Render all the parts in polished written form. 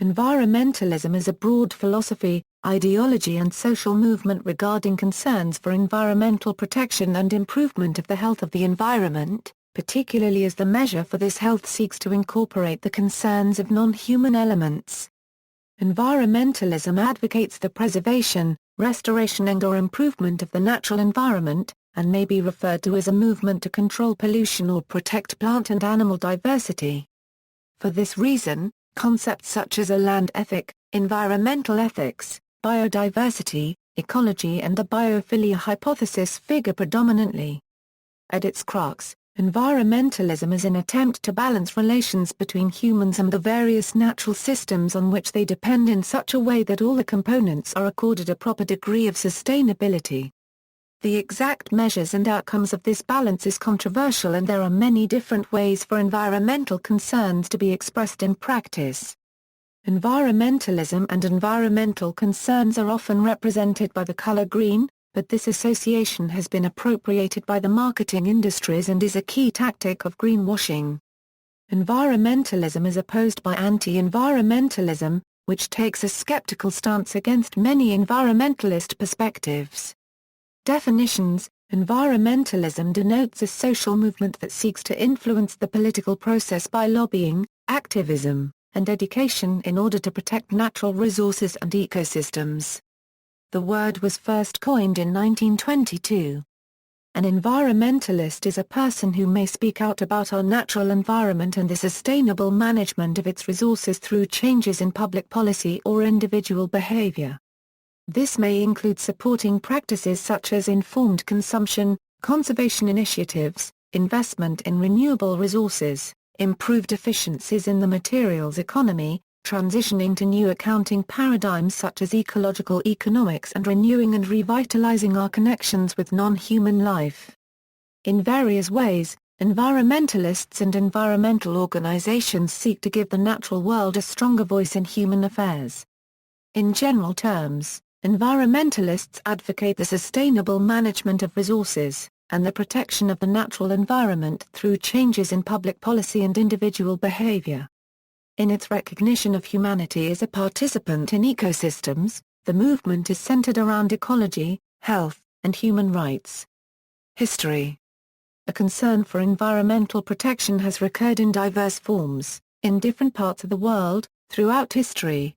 Environmentalism is a broad philosophy, ideology and social movement regarding concerns for environmental protection and improvement of the health of the environment, particularly as the measure for this health seeks to incorporate the concerns of non-human elements. Environmentalism advocates the preservation, restoration and/or improvement of the natural environment, and may be referred to as a movement to control pollution or protect plant and animal diversity. For this reason, concepts such as a land ethic, environmental ethics, biodiversity, ecology and the biophilia hypothesis figure predominantly. At its crux, environmentalism is an attempt to balance relations between humans and the various natural systems on which they depend in such a way that all the components are accorded a proper degree of sustainability. The exact measures and outcomes of this balance is controversial, and there are many different ways for environmental concerns to be expressed in practice. Environmentalism and environmental concerns are often represented by the color green, but this association has been appropriated by the marketing industries and is a key tactic of greenwashing. Environmentalism is opposed by anti-environmentalism, which takes a skeptical stance against many environmentalist perspectives. Definitions: environmentalism denotes a social movement that seeks to influence the political process by lobbying, activism, and education in order to protect natural resources and ecosystems. The word was first coined in 1922. An environmentalist is a person who may speak out about our natural environment and the sustainable management of its resources through changes in public policy or individual behavior. This may include supporting practices such as informed consumption, conservation initiatives, investment in renewable resources, improved efficiencies in the materials economy, transitioning to new accounting paradigms such as ecological economics, and renewing and revitalizing our connections with non-human life. In various ways, environmentalists and environmental organizations seek to give the natural world a stronger voice in human affairs. In general terms, environmentalists advocate the sustainable management of resources, and the protection of the natural environment through changes in public policy and individual behavior. In its recognition of humanity as a participant in ecosystems, the movement is centered around ecology, health, and human rights. History. A concern for environmental protection has recurred in diverse forms, in different parts of the world, throughout history.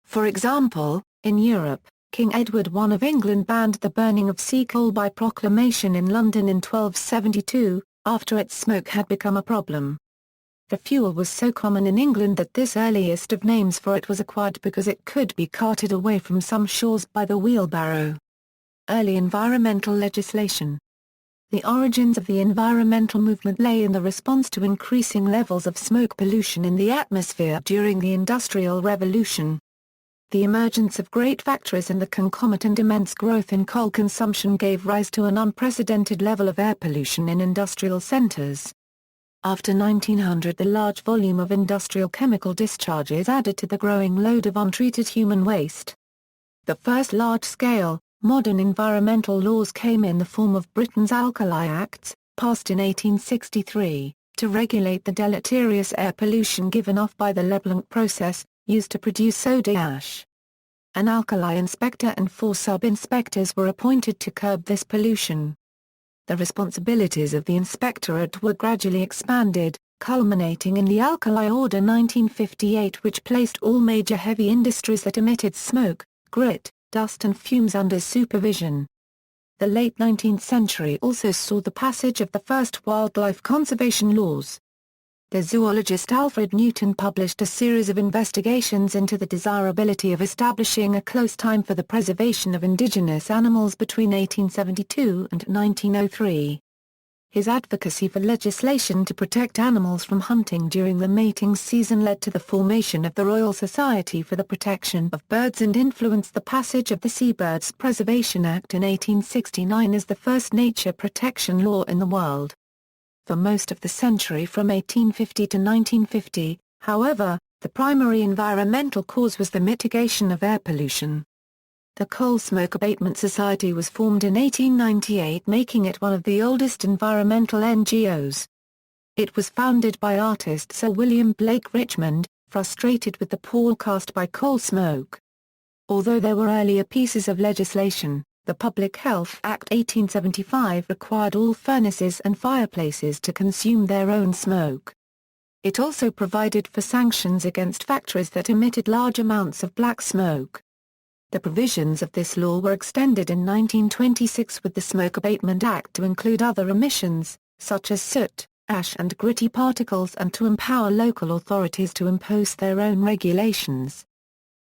For example, in Europe, King Edward I of England banned the burning of sea coal by proclamation in London in 1272, after its smoke had become a problem. The fuel was so common in England that this earliest of names for it was acquired because it could be carted away from some shores by the wheelbarrow. Early environmental legislation. The origins of the environmental movement lay in the response to increasing levels of smoke pollution in the atmosphere during the Industrial Revolution. The emergence of great factories and the concomitant immense growth in coal consumption gave rise to an unprecedented level of air pollution in industrial centers. After 1900, the large volume of industrial chemical discharges added to the growing load of untreated human waste. The first large-scale, modern environmental laws came in the form of Britain's Alkali Acts, passed in 1863, to regulate the deleterious air pollution given off by the Leblanc process, used to produce soda ash. An alkali inspector and 4 sub-inspectors were appointed to curb this pollution. The responsibilities of the inspectorate were gradually expanded, culminating in the Alkali Order 1958, which placed all major heavy industries that emitted smoke, grit, dust and fumes under supervision. The late 19th century also saw the passage of the first wildlife conservation laws. The zoologist Alfred Newton published a series of investigations into the desirability of establishing a close time for the preservation of indigenous animals between 1872 and 1903. His advocacy for legislation to protect animals from hunting during the mating season led to the formation of the Royal Society for the Protection of Birds and influenced the passage of the Seabirds Preservation Act in 1869 as the first nature protection law in the world. For most of the century from 1850 to 1950, however, the primary environmental cause was the mitigation of air pollution. The Coal Smoke Abatement Society was formed in 1898, making it one of the oldest environmental NGOs. It was founded by artist Sir William Blake Richmond, frustrated with the pall cast by coal smoke. Although there were earlier pieces of legislation, the Public Health Act 1875 required all furnaces and fireplaces to consume their own smoke. It also provided for sanctions against factories that emitted large amounts of black smoke. The provisions of this law were extended in 1926 with the Smoke Abatement Act to include other emissions, such as soot, ash and gritty particles, and to empower local authorities to impose their own regulations.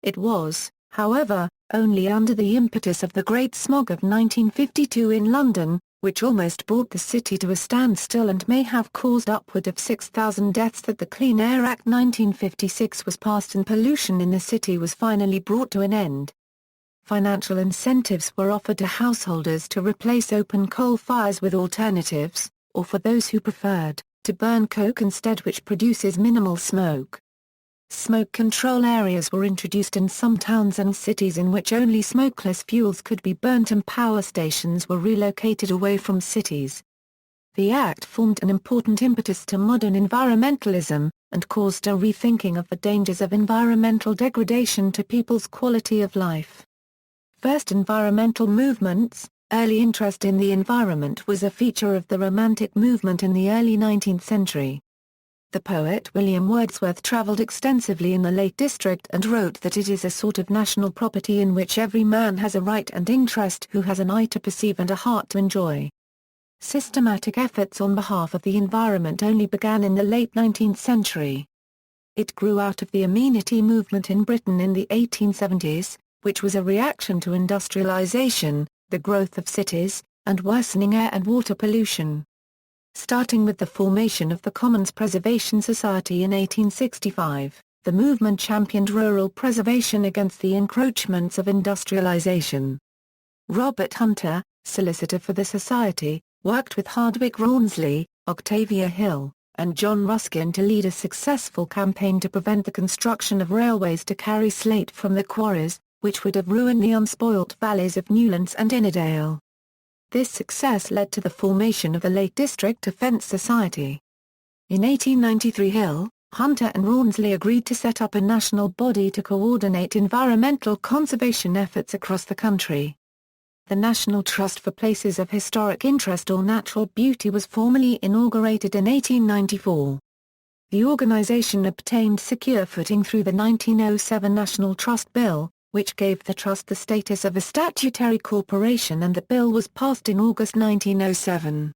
It was, however, only under the impetus of the Great Smog of 1952 in London, which almost brought the city to a standstill and may have caused upward of 6,000 deaths, that the Clean Air Act 1956 was passed and pollution in the city was finally brought to an end. Financial incentives were offered to householders to replace open coal fires with alternatives, or for those who preferred, to burn coke instead, which produces minimal smoke. Smoke control areas were introduced in some towns and cities in which only smokeless fuels could be burnt, and power stations were relocated away from cities. The act formed an important impetus to modern environmentalism, and caused a rethinking of the dangers of environmental degradation to people's quality of life. First environmental movements. Early interest in the environment was a feature of the Romantic movement in the early 19th century. The poet William Wordsworth travelled extensively in the Lake District and wrote that it is a sort of national property in which every man has a right and interest who has an eye to perceive and a heart to enjoy. Systematic efforts on behalf of the environment only began in the late 19th century. It grew out of the amenity movement in Britain in the 1870s, which was a reaction to industrialization, the growth of cities, and worsening air and water pollution. Starting with the formation of the Commons Preservation Society in 1865, the movement championed rural preservation against the encroachments of industrialization. Robert Hunter, solicitor for the Society, worked with Hardwicke Rawnsley, Octavia Hill, and John Ruskin to lead a successful campaign to prevent the construction of railways to carry slate from the quarries, which would have ruined the unspoilt valleys of Newlands and Innerdale. This success led to the formation of the Lake District Defence Society. In 1893 Hill, Hunter and Rawnsley agreed to set up a national body to coordinate environmental conservation efforts across the country. The National Trust for Places of Historic Interest or Natural Beauty was formally inaugurated in 1894. The organization obtained secure footing through the 1907 National Trust Bill, which gave the trust the status of a statutory corporation, and the bill was passed in August 1907.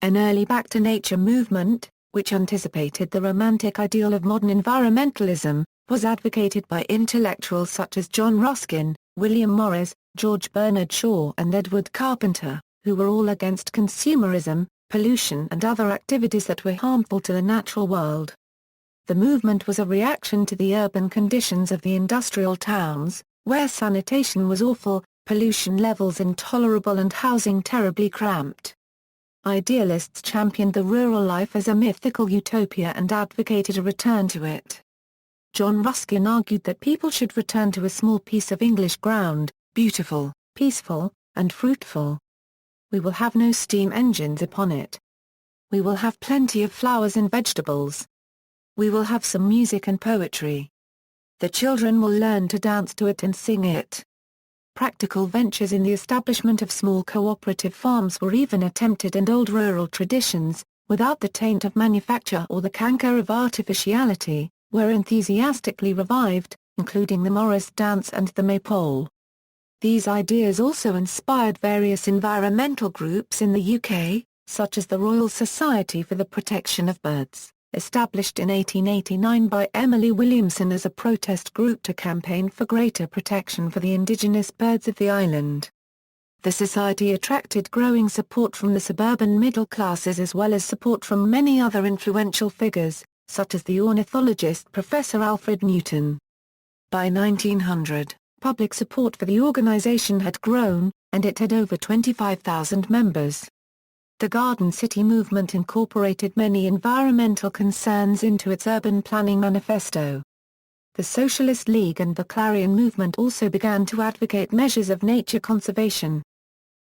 An early Back to Nature movement, which anticipated the romantic ideal of modern environmentalism, was advocated by intellectuals such as John Ruskin, William Morris, George Bernard Shaw and Edward Carpenter, who were all against consumerism, pollution and other activities that were harmful to the natural world. The movement was a reaction to the urban conditions of the industrial towns, where sanitation was awful, pollution levels intolerable and housing terribly cramped. Idealists championed the rural life as a mythical utopia and advocated a return to it. John Ruskin argued that people should return to a small piece of English ground, beautiful, peaceful, and fruitful. We will have no steam engines upon it. We will have plenty of flowers and vegetables. We will have some music and poetry. The children will learn to dance to it and sing it. Practical ventures in the establishment of small cooperative farms were even attempted, and old rural traditions, without the taint of manufacture or the canker of artificiality, were enthusiastically revived, including the Morris dance and the maypole. These ideas also inspired various environmental groups in the UK, such as the Royal Society for the Protection of Birds, established in 1889 by Emily Williamson as a protest group to campaign for greater protection for the indigenous birds of the island. The society attracted growing support from the suburban middle classes as well as support from many other influential figures, such as the ornithologist Professor Alfred Newton. By 1900, public support for the organization had grown, and it had over 25,000 members. The Garden City movement incorporated many environmental concerns into its urban planning manifesto. The Socialist League and the Clarion movement also began to advocate measures of nature conservation.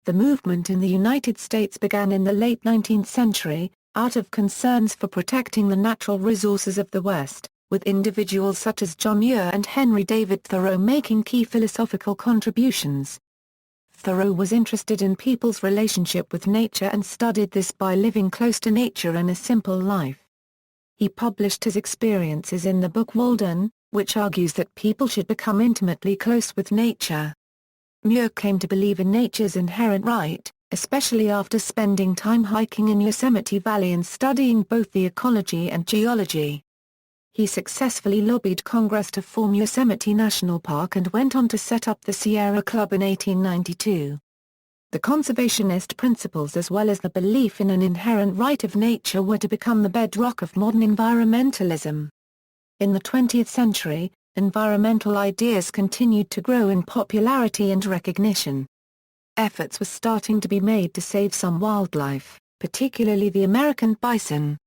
The movement in the United States began in the late 19th century, out of concerns for protecting the natural resources of the West, with individuals such as John Muir and Henry David Thoreau making key philosophical contributions. Thoreau was interested in people's relationship with nature and studied this by living close to nature in a simple life. He published his experiences in the book Walden, which argues that people should become intimately close with nature. Muir came to believe in nature's inherent right, especially after spending time hiking in Yosemite Valley and studying both the ecology and geology. He successfully lobbied Congress to form Yosemite National Park and went on to set up the Sierra Club in 1892. The conservationist principles as well as the belief in an inherent right of nature were to become the bedrock of modern environmentalism. In the 20th century, environmental ideas continued to grow in popularity and recognition. Efforts were starting to be made to save some wildlife, particularly the American bison.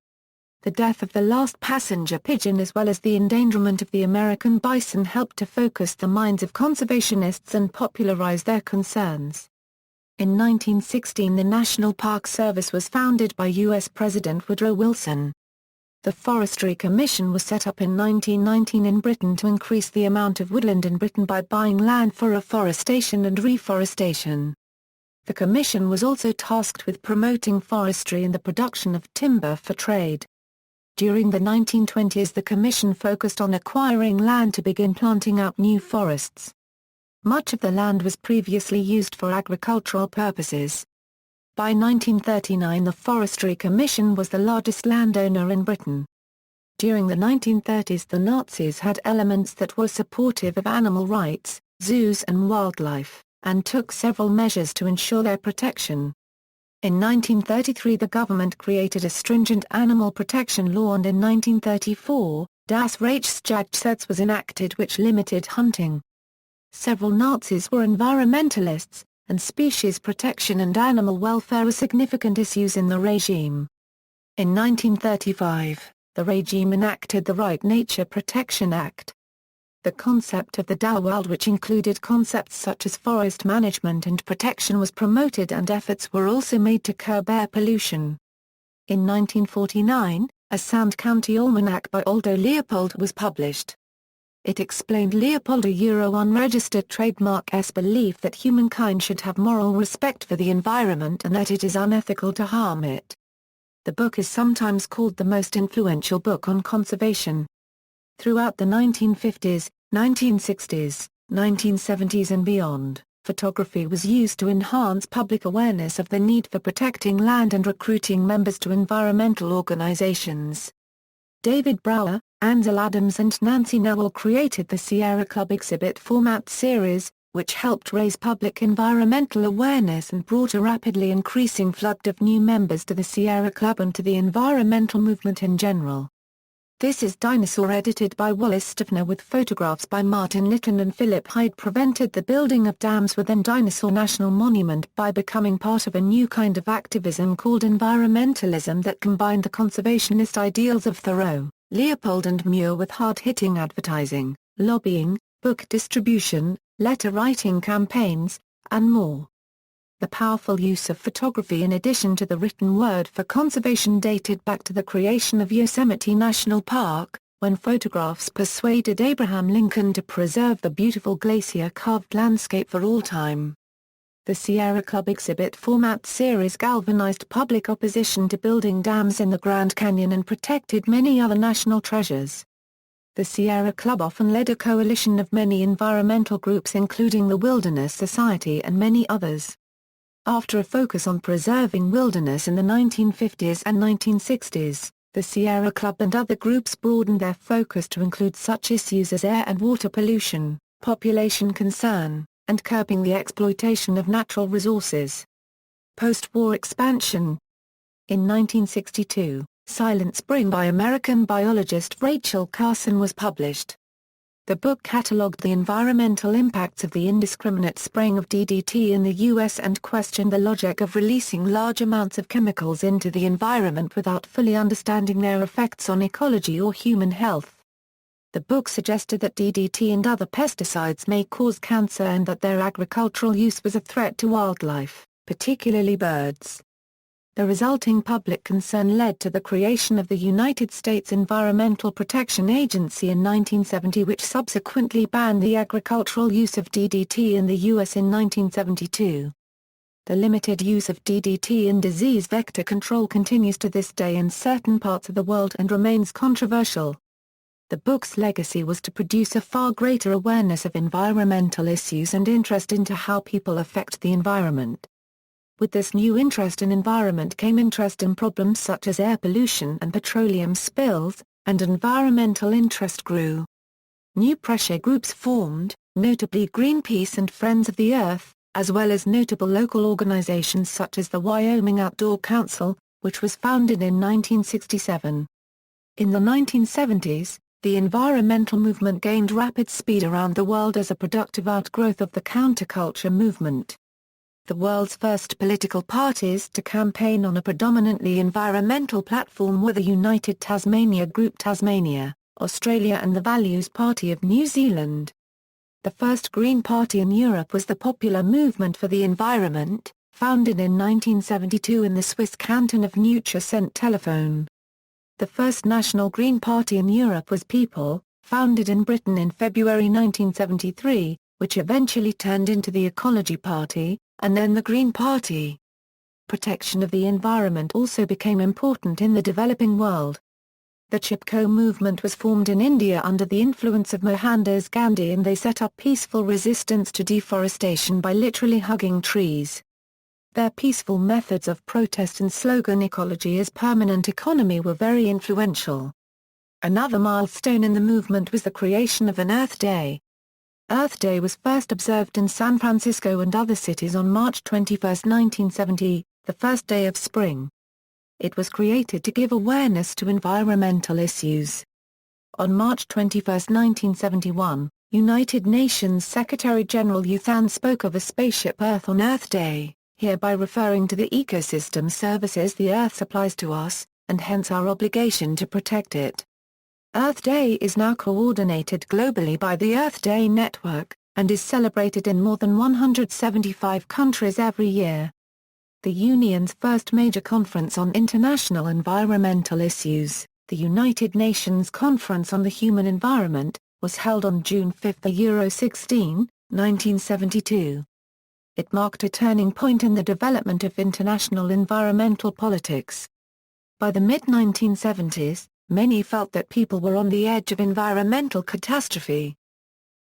The death of the last passenger pigeon as well as the endangerment of the American bison helped to focus the minds of conservationists and popularize their concerns. In 1916 the National Park Service was founded by U.S. President Woodrow Wilson. The Forestry Commission was set up in 1919 in Britain to increase the amount of woodland in Britain by buying land for afforestation and reforestation. The Commission was also tasked with promoting forestry and the production of timber for trade. During the 1920s the Commission focused on acquiring land to begin planting out new forests. Much of the land was previously used for agricultural purposes. By 1939 the Forestry Commission was the largest landowner in Britain. During the 1930s the Nazis had elements that were supportive of animal rights, zoos and wildlife, and took several measures to ensure their protection. In 1933 the government created a stringent animal protection law and in 1934, Das Rechtsgesetz was enacted which limited hunting. Several Nazis were environmentalists, and species protection and animal welfare were significant issues in the regime. In 1935, the regime enacted the Right Nature Protection Act. The concept of the Tao world which included concepts such as forest management and protection was promoted and efforts were also made to curb air pollution. In 1949, a Sound County Almanac by Aldo Leopold was published. It explained Leopoldo unregistered trademark's belief that humankind should have moral respect for the environment and that it is unethical to harm it. The book is sometimes called the most influential book on conservation. Throughout the 1950s, 1960s, 1970s and beyond, photography was used to enhance public awareness of the need for protecting land and recruiting members to environmental organizations. David Brower, Ansel Adams and Nancy Nowell created the Sierra Club exhibit format series, which helped raise public environmental awareness and brought a rapidly increasing flood of new members to the Sierra Club and to the environmental movement in general. This is Dinosaur edited by Wallace Stiffner with photographs by Martin Litton and Philip Hyde prevented the building of dams within Dinosaur National Monument by becoming part of a new kind of activism called environmentalism that combined the conservationist ideals of Thoreau, Leopold and Muir with hard-hitting advertising, lobbying, book distribution, letter-writing campaigns, and more. The powerful use of photography in addition to the written word for conservation dated back to the creation of Yosemite National Park, when photographs persuaded Abraham Lincoln to preserve the beautiful glacier-carved landscape for all time. The Sierra Club exhibit format series galvanized public opposition to building dams in the Grand Canyon and protected many other national treasures. The Sierra Club often led a coalition of many environmental groups including the Wilderness Society and many others. After a focus on preserving wilderness in the 1950s and 1960s, the Sierra Club and other groups broadened their focus to include such issues as air and water pollution, population concern, and curbing the exploitation of natural resources. Post-war expansion. In 1962, Silent Spring by American biologist Rachel Carson was published. The book catalogued the environmental impacts of the indiscriminate spraying of DDT in the U.S. and questioned the logic of releasing large amounts of chemicals into the environment without fully understanding their effects on ecology or human health. The book suggested that DDT and other pesticides may cause cancer and that their agricultural use was a threat to wildlife, particularly birds. The resulting public concern led to the creation of the United States Environmental Protection Agency in 1970, which subsequently banned the agricultural use of DDT in the U.S. in 1972. The limited use of DDT in disease vector control continues to this day in certain parts of the world and remains controversial. The book's legacy was to produce a far greater awareness of environmental issues and interest into how people affect the environment. With this new interest in environment came interest in problems such as air pollution and petroleum spills, and environmental interest grew. New pressure groups formed, notably Greenpeace and Friends of the Earth, as well as notable local organizations such as the Wyoming Outdoor Council, which was founded in 1967. In the 1970s, the environmental movement gained rapid speed around the world as a productive outgrowth of the counterculture movement. The world's first political parties to campaign on a predominantly environmental platform were the United Tasmania Group Tasmania, Australia and the Values Party of New Zealand. The first Green Party in Europe was the Popular Movement for the Environment, founded in 1972 in the Swiss canton of Neuchâtel. The first National Green Party in Europe was People, founded in Britain in February 1973, which eventually turned into the Ecology Party, and then the Green Party. Protection of the environment also became important in the developing world. The Chipko movement was formed in India under the influence of Mohandas Gandhi, and they set up peaceful resistance to deforestation by literally hugging trees. Their peaceful methods of protest and slogan "Ecology is Permanent Economy" were very influential. Another milestone in the movement was the creation of an Earth Day. Earth Day was first observed in San Francisco and other cities on March 21, 1970, the first day of spring. It was created to give awareness to environmental issues. On March 21, 1971, United Nations Secretary-General U Thant spoke of a spaceship Earth on Earth Day, hereby referring to the ecosystem services the Earth supplies to us, and hence our obligation to protect it. Earth Day is now coordinated globally by the Earth Day Network, and is celebrated in more than 175 countries every year. The Union's first major conference on international environmental issues, the United Nations Conference on the Human Environment, was held on June 5, 16, 1972. It marked a turning point in the development of international environmental politics. By the mid-1970s, many felt that people were on the edge of environmental catastrophe.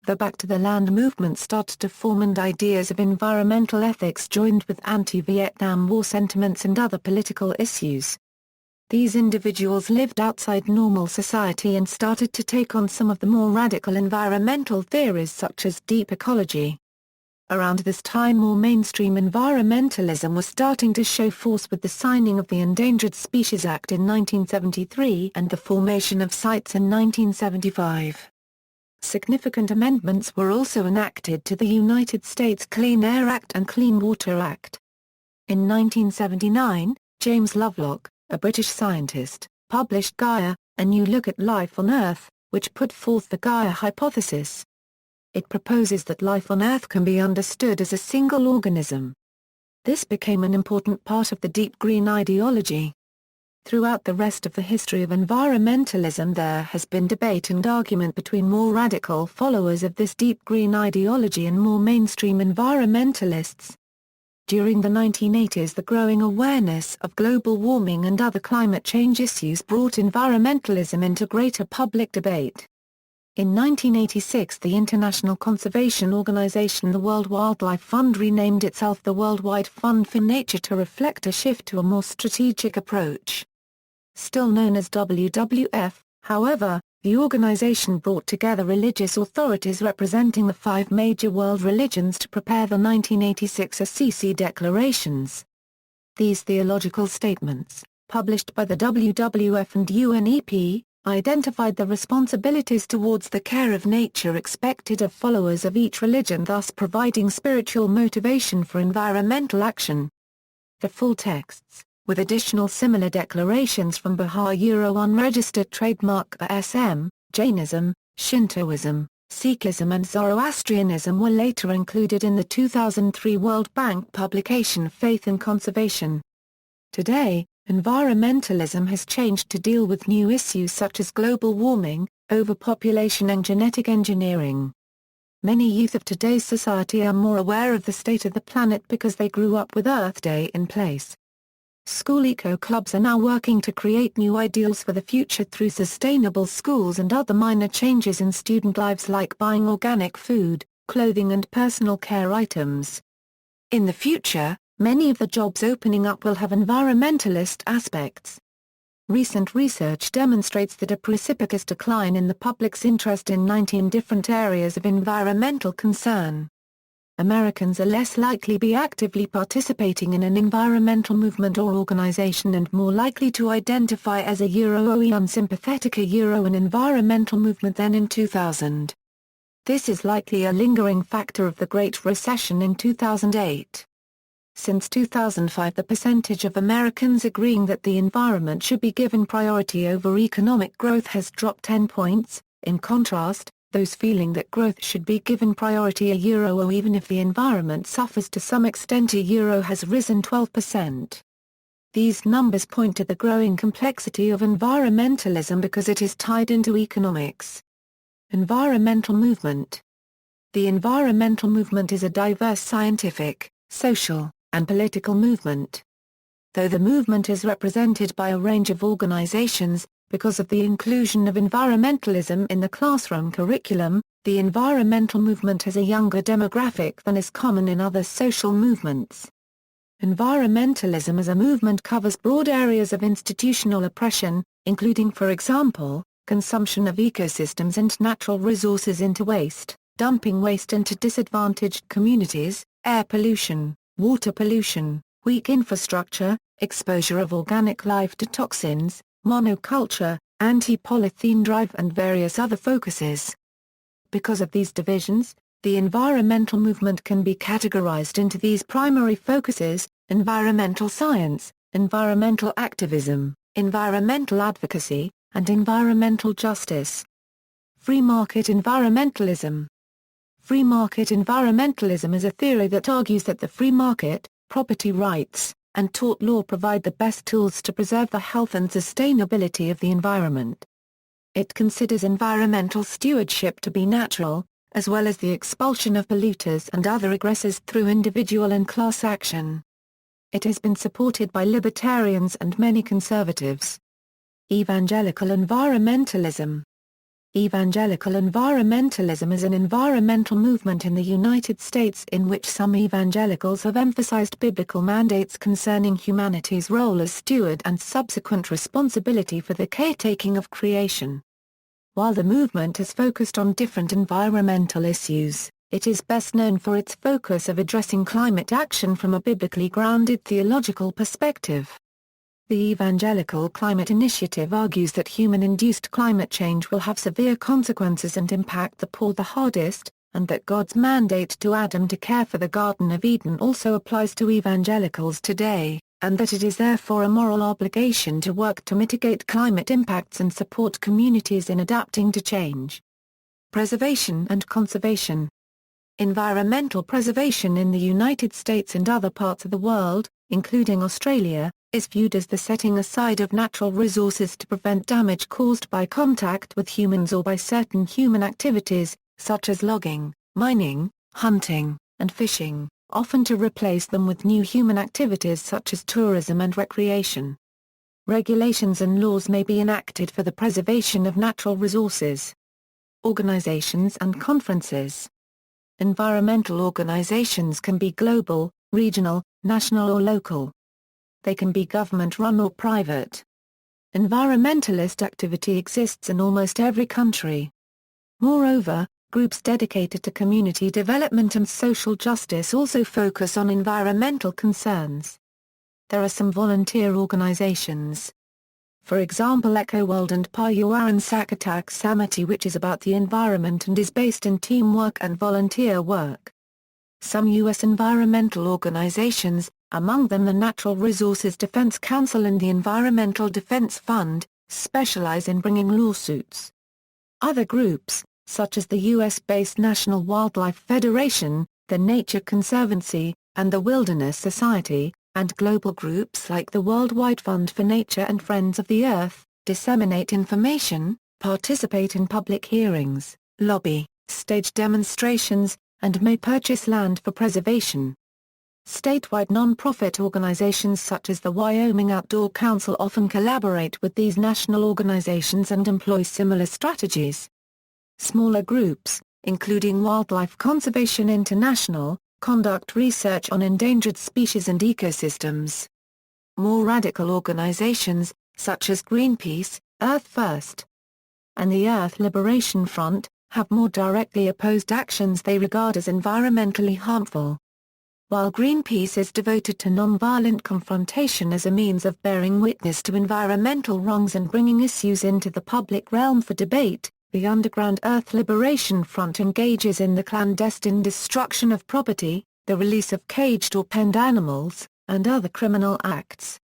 The Back to the Land movement started to form, and ideas of environmental ethics joined with anti-Vietnam War sentiments and other political issues. These individuals lived outside normal society and started to take on some of the more radical environmental theories such as deep ecology. Around this time, more mainstream environmentalism was starting to show force with the signing of the Endangered Species Act in 1973 and the formation of CITES in 1975. Significant amendments were also enacted to the United States Clean Air Act and Clean Water Act. In 1979, James Lovelock, a British scientist, published Gaia, A New Look at Life on Earth, which put forth the Gaia hypothesis. It proposes that life on Earth can be understood as a single organism. This became an important part of the deep green ideology. Throughout the rest of the history of environmentalism, there has been debate and argument between more radical followers of this deep green ideology and more mainstream environmentalists. During the 1980s, the growing awareness of global warming and other climate change issues brought environmentalism into greater public debate. In 1986, the international conservation organization the World Wildlife Fund renamed itself the Worldwide Fund for Nature to reflect a shift to a more strategic approach. Still known as WWF, however, the organization brought together religious authorities representing the 5 major world religions to prepare the 1986 Assisi Declarations. These theological statements, published by the WWF and UNEP, identified the responsibilities towards the care of nature expected of followers of each religion, thus providing spiritual motivation for environmental action. The full texts, with additional similar declarations from Bahá'í unregistered trademark ASM, Jainism, Shintoism, Sikhism and Zoroastrianism, were later included in the 2003 World Bank publication Faith in Conservation. Today, environmentalism has changed to deal with new issues such as global warming, overpopulation and genetic engineering. Many youth of today's society are more aware of the state of the planet because they grew up with Earth Day in place. School eco-clubs are now working to create new ideals for the future through sustainable schools and other minor changes in student lives like buying organic food, clothing and personal care items. In the future, many of the jobs opening up will have environmentalist aspects. Recent research demonstrates that a precipitous decline in the public's interest in 19 different areas of environmental concern. Americans are less likely to be actively participating in an environmental movement or organization and more likely to identify as a unsympathetic an environmental movement than in 2000. This is likely a lingering factor of the Great Recession in 2008. Since 2005, the percentage of Americans agreeing that the environment should be given priority over economic growth has dropped 10 points. In contrast, those feeling that growth should be given priority even if the environment suffers to some extent has risen 12%. These numbers point to the growing complexity of environmentalism because it is tied into economics. Environmental movement. The environmental movement is a diverse scientific, social, and political movement. Though the movement is represented by a range of organizations, because of the inclusion of environmentalism in the classroom curriculum, the environmental movement has a younger demographic than is common in other social movements. Environmentalism as a movement covers broad areas of institutional oppression, including, for example, consumption of ecosystems and natural resources into waste, dumping waste into disadvantaged communities, air pollution, water pollution, weak infrastructure, exposure of organic life to toxins, monoculture, anti-polythene drive and various other focuses. Because of these divisions, the environmental movement can be categorized into these primary focuses: environmental science, environmental activism, environmental advocacy, and environmental justice. Free market environmentalism. Free market environmentalism is a theory that argues that the free market, property rights, and tort law provide the best tools to preserve the health and sustainability of the environment. It considers environmental stewardship to be natural, as well as the expulsion of polluters and other aggressors through individual and class action. It has been supported by libertarians and many conservatives. Evangelical environmentalism. Evangelical environmentalism is an environmental movement in the United States in which some evangelicals have emphasized biblical mandates concerning humanity's role as steward and subsequent responsibility for the caretaking of creation. While the movement has focused on different environmental issues, it is best known for its focus of addressing climate action from a biblically grounded theological perspective. The Evangelical Climate Initiative argues that human-induced climate change will have severe consequences and impact the poor the hardest, and that God's mandate to Adam to care for the Garden of Eden also applies to evangelicals today, and that it is therefore a moral obligation to work to mitigate climate impacts and support communities in adapting to change. Preservation and conservation. Environmental preservation in the United States and other parts of the world, including Australia, is viewed as the setting aside of natural resources to prevent damage caused by contact with humans or by certain human activities, such as logging, mining, hunting, and fishing, often to replace them with new human activities such as tourism and recreation. Regulations and laws may be enacted for the preservation of natural resources. Organizations and conferences. Environmental organizations can be global, regional, national or local. They can be government-run or private. Environmentalist activity exists in almost every country. Moreover, groups dedicated to community development and social justice also focus on environmental concerns. There are some volunteer organizations. For example, EcoWorld and Payuaran Sakatak Samiti, which is about the environment and is based in teamwork and volunteer work. Some U.S. environmental organizations, among them the Natural Resources Defense Council and the Environmental Defense Fund, specialize in bringing lawsuits. Other groups, such as the U.S.-based National Wildlife Federation, the Nature Conservancy, and the Wilderness Society, and global groups like the Worldwide Fund for Nature and Friends of the Earth, disseminate information, participate in public hearings, lobby, stage demonstrations, and may purchase land for preservation. Statewide non-profit organizations such as the Wyoming Outdoor Council often collaborate with these national organizations and employ similar strategies. Smaller groups, including Wildlife Conservation International, conduct research on endangered species and ecosystems. More radical organizations, such as Greenpeace, Earth First, and the Earth Liberation Front, have more directly opposed actions they regard as environmentally harmful. While Greenpeace is devoted to nonviolent confrontation as a means of bearing witness to environmental wrongs and bringing issues into the public realm for debate, the underground Earth Liberation Front engages in the clandestine destruction of property, the release of caged or penned animals, and other criminal acts.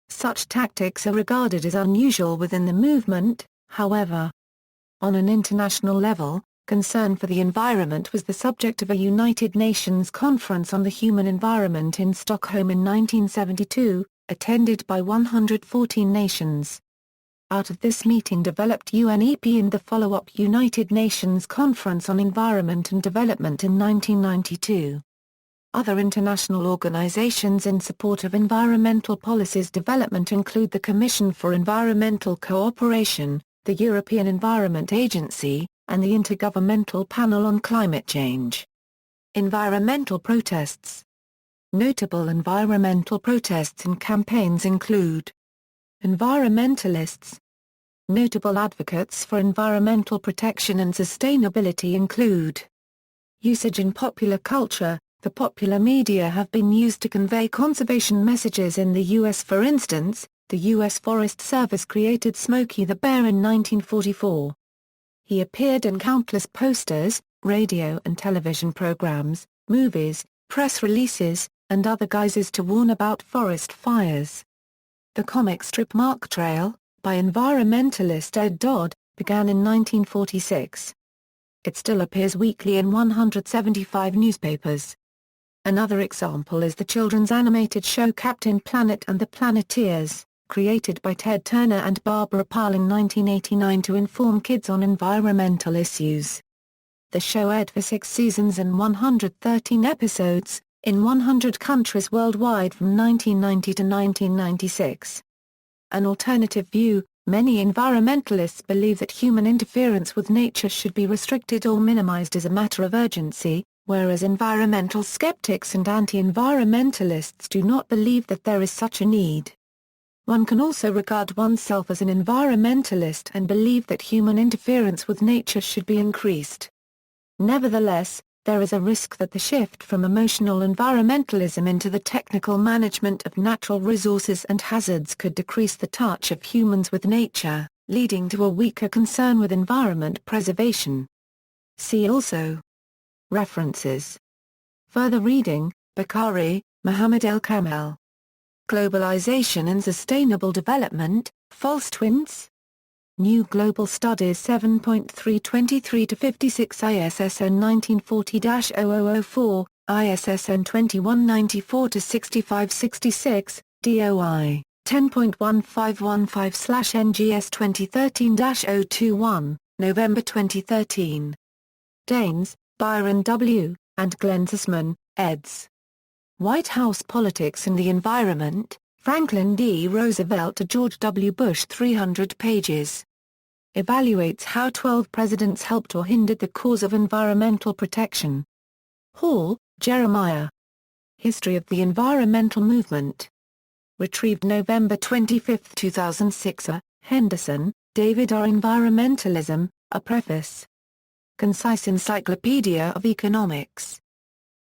Such tactics are regarded as unusual within the movement, however. On an international level, concern for the environment was the subject of a United Nations Conference on the Human Environment in Stockholm in 1972, attended by 114 nations. Out of this meeting developed UNEP and the follow-up United Nations Conference on Environment and Development in 1992. Other international organizations in support of environmental policies development include the Commission for Environmental Cooperation, the European Environment Agency, and the Intergovernmental Panel on Climate Change. Environmental protests. Notable environmental protests and campaigns include environmentalists. Notable advocates for environmental protection and sustainability include usage in popular culture. The popular media have been used to convey conservation messages in the U.S. For instance, the U.S. Forest Service created Smokey the Bear in 1944. He appeared in countless posters, radio and television programs, movies, press releases, and other guises to warn about forest fires. The comic strip Mark Trail, by environmentalist Ed Dodd, began in 1946. It still appears weekly in 175 newspapers. Another example is the children's animated show Captain Planet and the Planeteers, created by Ted Turner and Barbara Pahl in 1989 to inform kids on environmental issues. The show aired for 6 seasons and 113 episodes, in 100 countries worldwide from 1990 to 1996. An alternative view, many environmentalists believe that human interference with nature should be restricted or minimized as a matter of urgency, whereas environmental skeptics and anti-environmentalists do not believe that there is such a need. One can also regard oneself as an environmentalist and believe that human interference with nature should be increased. Nevertheless, there is a risk that the shift from emotional environmentalism into the technical management of natural resources and hazards could decrease the touch of humans with nature, leading to a weaker concern with environment preservation. See also references. Further reading, Bakari, Mohammed El Kamel. Globalization and Sustainable Development, False Twins? New Global Studies 7.323-56 ISSN 1940-0004, ISSN 2194-6566, DOI, 10.1515/NGS 2013-021, November 2013. Daines, Byron W., and Glenn Sussman, eds. White House Politics and the Environment, Franklin D. Roosevelt to George W. Bush 300 pages. Evaluates how 12 presidents helped or hindered the cause of environmental protection. Hall, Jeremiah. History of the Environmental Movement. Retrieved November 25, 2006. Henderson, David R. Environmentalism, A Preface. Concise Encyclopedia of Economics.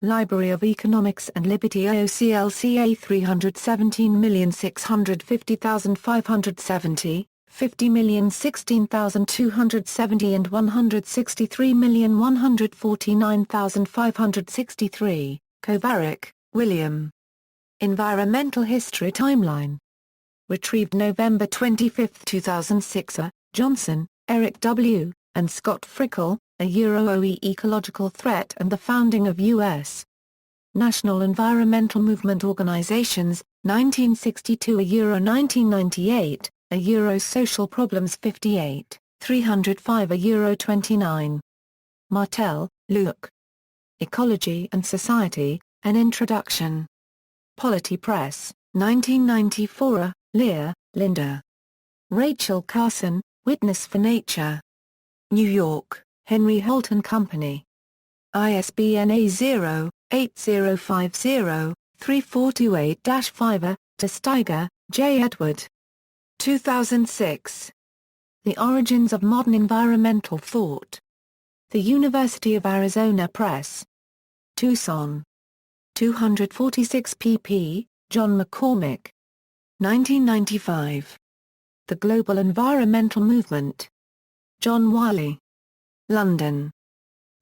Library of Economics and Liberty OCLCA 317,650,570, 50,016,270 and 163,149,563, Kovarik, William. Environmental History Timeline. Retrieved November 25, 2006. Johnson, Eric W., and Scott Frickel, A Euro-OE Ecological Threat and the Founding of U.S. National Environmental Movement Organizations, 1962 Euro 1998, Euro Social Problems 58, 305 Euro 29. Martel, Luc. Ecology and Society, An Introduction. Polity Press, 1994, Lear, Linda. Rachel Carson, Witness for Nature. New York, Henry Holt and Company. ISBN A0-8050-3428-5. Steiger, J. Edward. 2006. The Origins of Modern Environmental Thought. The University of Arizona Press. Tucson. 246 pp. John McCormick. 1995. The Global Environmental Movement. John Wiley. London.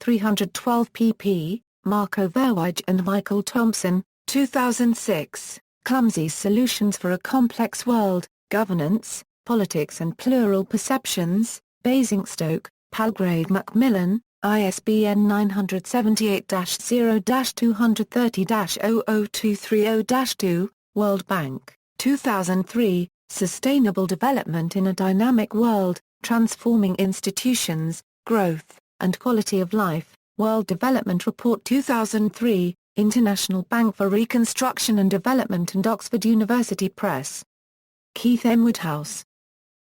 312 pp. Marco Verweij and Michael Thompson, 2006, Clumsy Solutions for a Complex World, Governance, Politics and Plural Perceptions, Basingstoke, Palgrave Macmillan, ISBN 978-0-230-00230-2, World Bank, 2003, Sustainable Development in a Dynamic World, Transforming Institutions, Growth, and Quality of Life, World Development Report 2003, International Bank for Reconstruction and Development and Oxford University Press. Keith M. Woodhouse.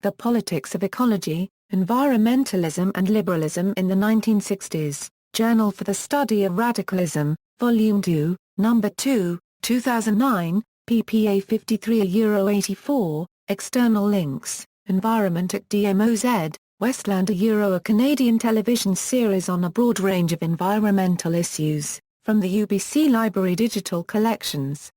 The Politics of Ecology, Environmentalism and Liberalism in the 1960s, Journal for the Study of Radicalism, Volume 2, No. 2, 2009, pp. 53 Euro 84, external links, Environment at DMOZ, Westland Euro, a Canadian television series on a broad range of environmental issues, from the UBC Library Digital Collections.